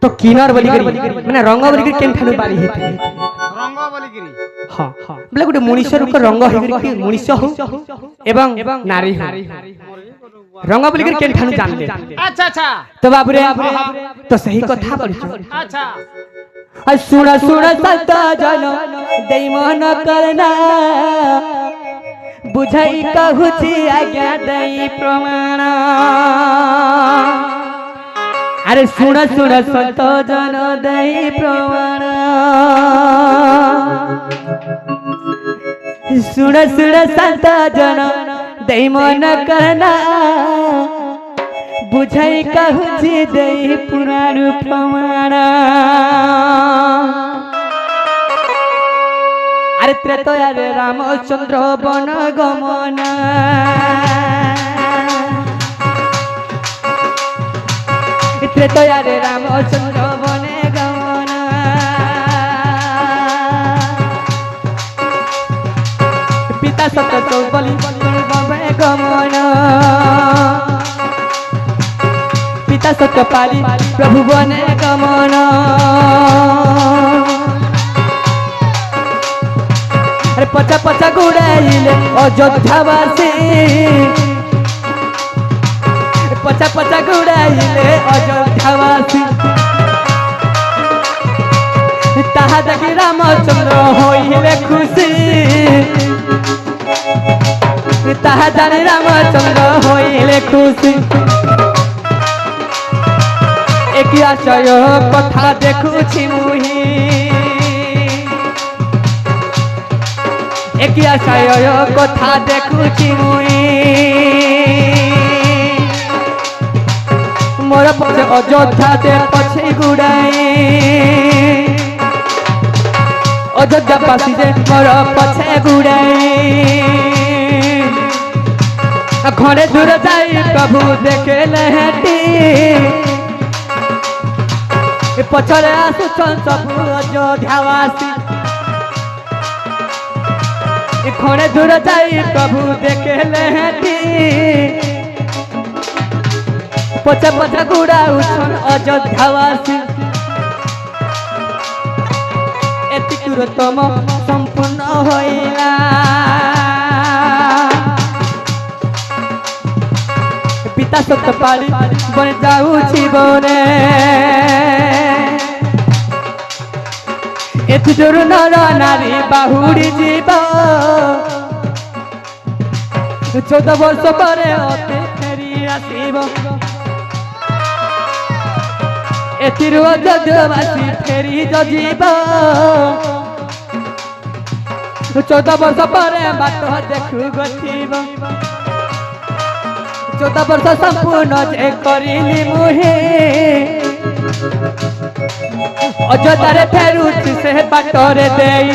तो किनर बोली करी माने रंग बोली करी केन ठानु बारी हेते रंग बोली करी हां बोले गुटे मनुष्य रूप रंग हे करी मनुष्य हो एवं नारी हो रंग बोली करी केन ठानु जान ले अच्छा अच्छा तो बाबू रे तो सही कथा पढ़ अच्छा सुन सुन संत जन देई मन करना बुझाई कहूची आज्ञा देई प्रमाण अरे सुन सुन संत जन देई प्रमाण सुन सुन संत जन देई मन करना बुझाई कहूची देई पुराण प्रमाण अरे त्रेतया रे रामचंद्र वन गमन त्रेतया रे रामचंद्र वन गमन पिता सत्य चौबली गमन पिता सत्य पाली प्रभु बने गमन अरे पचा पचा गुड़ाइले अयोध्यावासी पचा पचा गुड़ाइले अयोध्यावासी ताहा देखी रामचंद्र होइले खुशी ताहा जाने रामचंद्र होइले खुशी एक आशय कथा देखुछि मुही एक आशय कथा देखुछि मुई मोर पछे अयोध्या दे पछे गुड़ाई अयोध्या पासी दे मोर पछे गुड़ाई घरे दूर जाई प्रभु देखे लहटी पछरे आसुछन सब अयोध्यावासी घरे दूर जाई प्रभु देखे लहटी पछे पछे गुड़ा उछन अयोध्यावासी एतिकुरतम संपूर्ण होइला पिता सत्य पाली बन जाउछि बने एथि जोर नर नारी बाहुड़ी जीव 14 वर्ष पर अते फेरी आसीब एथिरु अयोध्यावासी फेरी जीव 14 वर्ष पर बाट देखु गथिब 14 वर्ष संपूर्ण जे करिली मुहे अयोध्या फेरुछि से बाटरे देई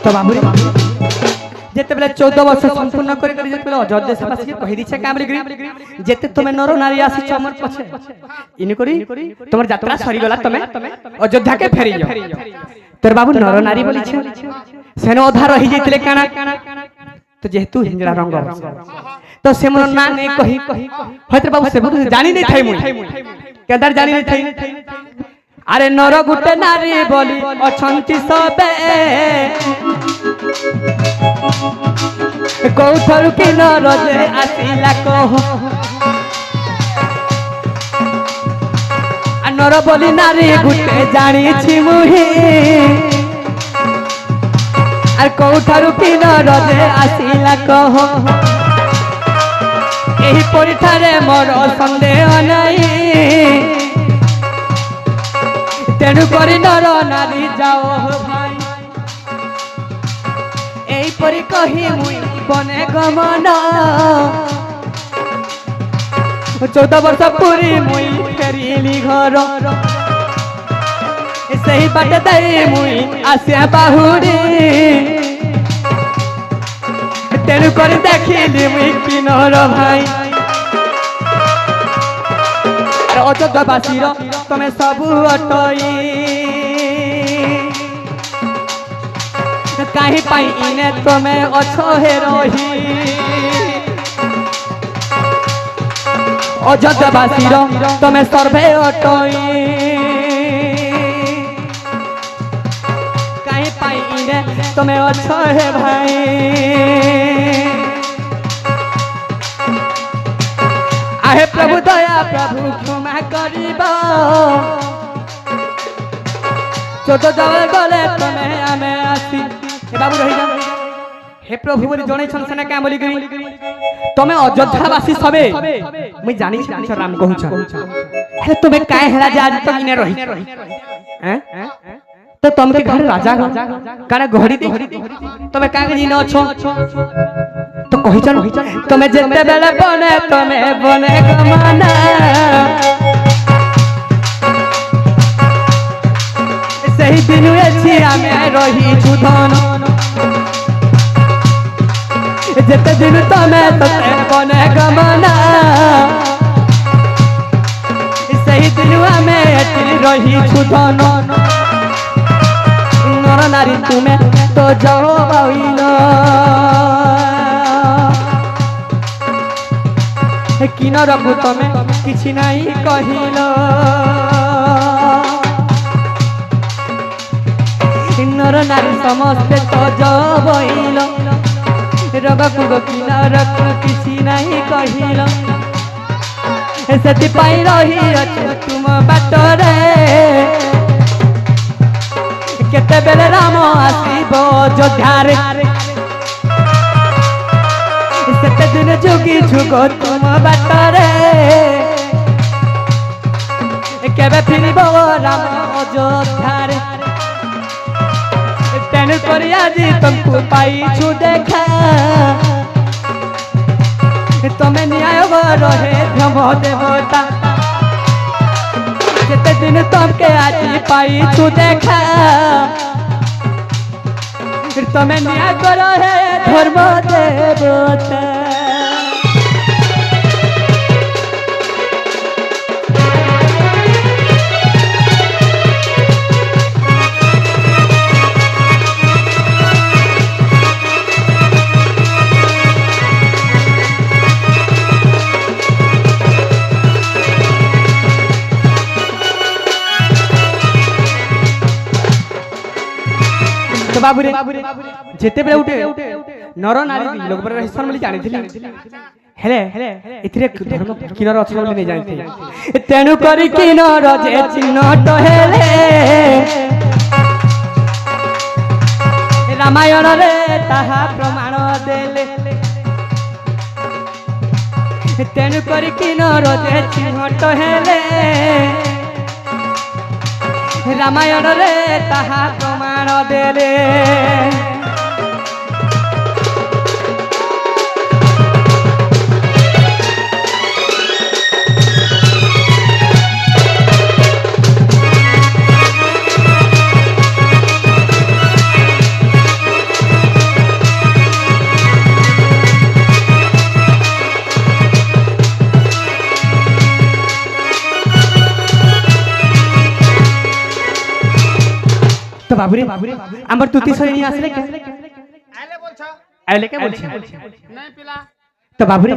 तो बाबू जेते बेले 14 वर्ष संपूर्ण करे करे जेते बेले अयोध्या सपासी के कहि दिछे कामरे गिरी जेते तमे नर नारी आसी चमर पछे इनि करी तमर यात्रा सरी गला तमे अयोध्या के फेरी जाओ तोर बाबू नर नारी बोली छे सेन अधा रही जेतले काना तो जेतु हिंजड़ा रंग तो से मोर ना ने कहि होतर बाबू से जानी नै थाई मुई केदार जानी नै थाई अरे नर गुटे नारी बोली अछंती सबे कौथरु कि नर जे आसिला कह नर बोली नारी गुटे जानी छि मुही अरे कौथरु कि नर जे आसिला कह एही परिठारे मोर संदेह नहीं तेणु करी नर नारी जाओ भाई एई परी कही मुई बने गमन 14 वर्ष पूरी मुई फेरिली घर सही बात दे मुई आसे बाहुरी तेणु कर देखिली मुई किनर भाई अयोध्यावासीर तमें सबू अटई कहीं पाई इने तमें अच्छो हे रही अयोध्यावासीर तमें सर्वे अटई कहीं पाई इने तमें अच्छो हे भाई आहे प्रभु दया प्रभु क्षमा करिबा चोद जावे गले तमे आमे आसी हे बाबू रही जा हे प्रभु बोली जणे छन सेना का बोली गई तमे अयोध्यावासी सबे मैं जानी छी राम कहू छ हे तमे काहे हेरा जे आज तक इने रही हैं तो तुम के घर राजा काना घड़ी दे तमे काहे जी न छो तो कहि चन तमे जेते बेले बने गमाना सही दिन अछि आमे रही छुधन जेते दिन तमे तते बने गमाना सही दिन आमे रही छुधन नर नारी तुमे तो जाओ बाइना किनर को तमे किछि नहीं कहिल नर नारी समस्ते तो जबइल रबकु गो किनर को किछि नहीं कहिल सेति पाई रही अछु तुम बाटरे केते बेले राम आसीबो अयोध्यारे सेते दिन जोगी जुगो तुम बाटरे केबे फिरबो राम अयोध्यारे तेणु करी आज तुमको पाई छु देखा तमे न्याय रहे भ्रम देवता केते दिन तुमके आज पाई छु देखा तमे न्याय करो है धर्म देवता बाबू रे जेते बेले उठे नर नारी लोग पर हिस्सा मिली जानि थिली हेले इथिरे धर्म किनर अछि बोली नै जानि थिली तेनु करी किनर जे चिन्हट हेले रामायण रे ताहा प्रमाण देले तेनु करी किनर जे चिन्हट हेले रामायण रे ताहा प्रमाण देले तो बाबू रे हमर तुती सरी नहीं आसले के आले बोल छ आले के बोल छ नहीं पिला तो बाबू रे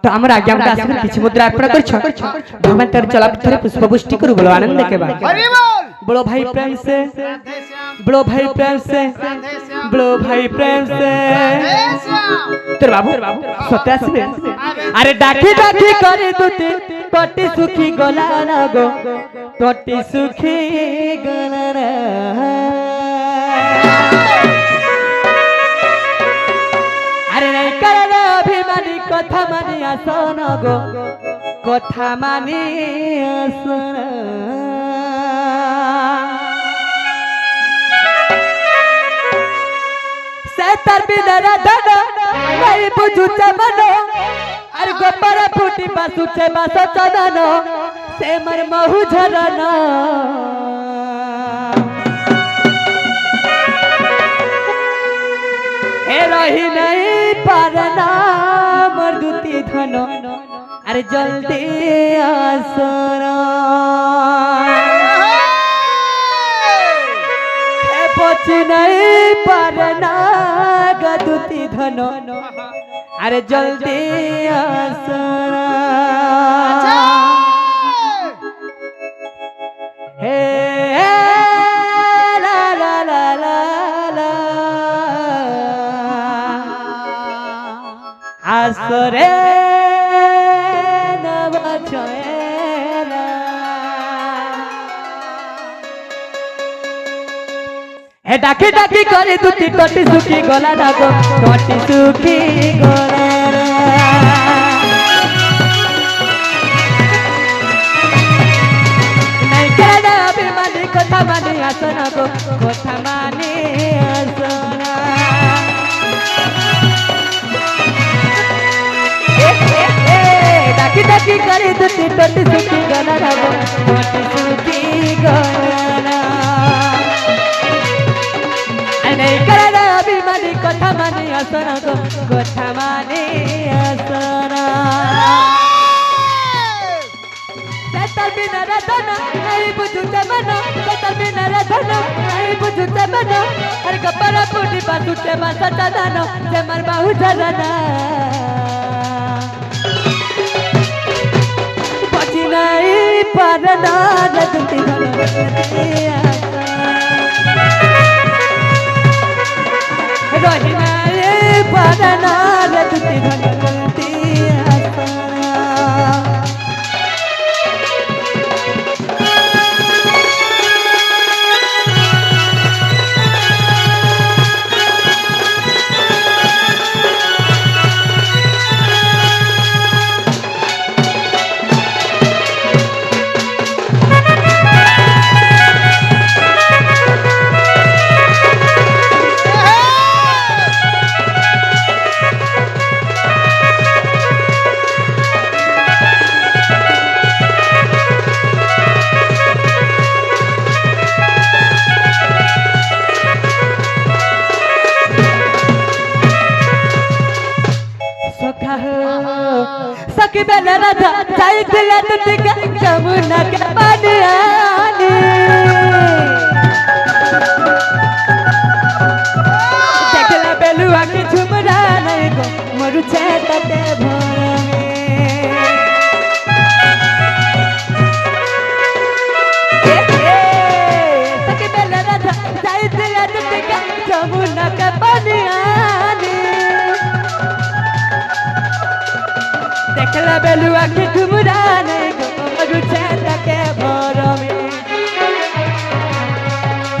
तो हमर आज्ञा में आसले किछि मुद्रा अर्पण कर छ भगवान तेरे चला थोड़े पुष्प पुष्टि करू बोलो आनंद के बाद हरि बोल बोलो भाई प्रेम से राधे श्याम बोलो भाई प्रेम से राधे श्याम बोलो भाई प्रेम से राधे श्याम तेरे बाबू सत्य आसले अरे डाकी डाकी करे तुते टटी सुखी गला लगो टटी सुखी गला अरे नहीं करे अभिमानी कथा मानी आसन गो कथा मानी आसन से तर बिना धन नहीं बुझु मन अरे गोपर फूटी बासुचे बास चदन से मर महु झरना রহি নাই পারনা মোর দুটি ধন আরে জলদি আসনা হে পচি নাই পারনা গা দুটি ধন আরে জলদি আসনা হে লা লা লা লা লা আসরে নবছয়লা হে ডাকি ডাকি করে দুটি টটি সুখী গলা না গো টটি সুখী গলা নাই কেনা অভিমানী কথা মানি আসনা গো কথা মানি আসনা ডাকি ডাকি করে দুটি টটি সুখী গলা না গো টটি সুখী গলা নাই কেনা অভিমানী কথা মানি আসনা গো কথা মানি আসনা Setal binar dana, nahi bujute mano. Setal binar dana, nahi bujute mano. Har kapara pudi basute basata dana, semar bahu jalana. Pachi nahi parana, radti dhana asa. Rahi nahi parana, radti dhana asa. सखी बेला राधा जाई दिला तुझे जमुना के पानी आनी देखला बेलुआ की झुमरा नहीं गो मरु छेता ते भोर में सखी बेला राधा जाई दिला तुझे जमुना के पानी आनी देखला बेलुआ की झुमरा नहीं गो मरु छेता के भोर में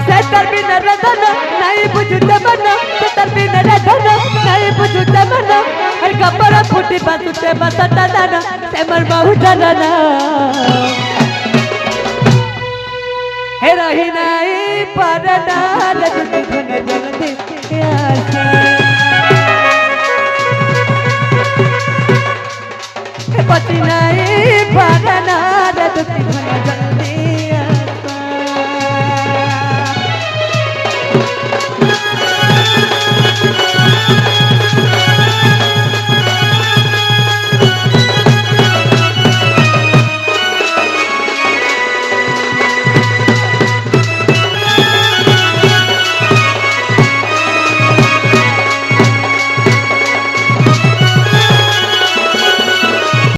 सेतर बिना रधना नहीं बुझते मनो सेतर बिना रधना नहीं बुझते मनो हर कपड़ा फूटी बातुते बसता दाना सेमर बहु डरना हे रही नहीं परना रजती धन जलती आशा हे पति नहीं परना रजती धन जलती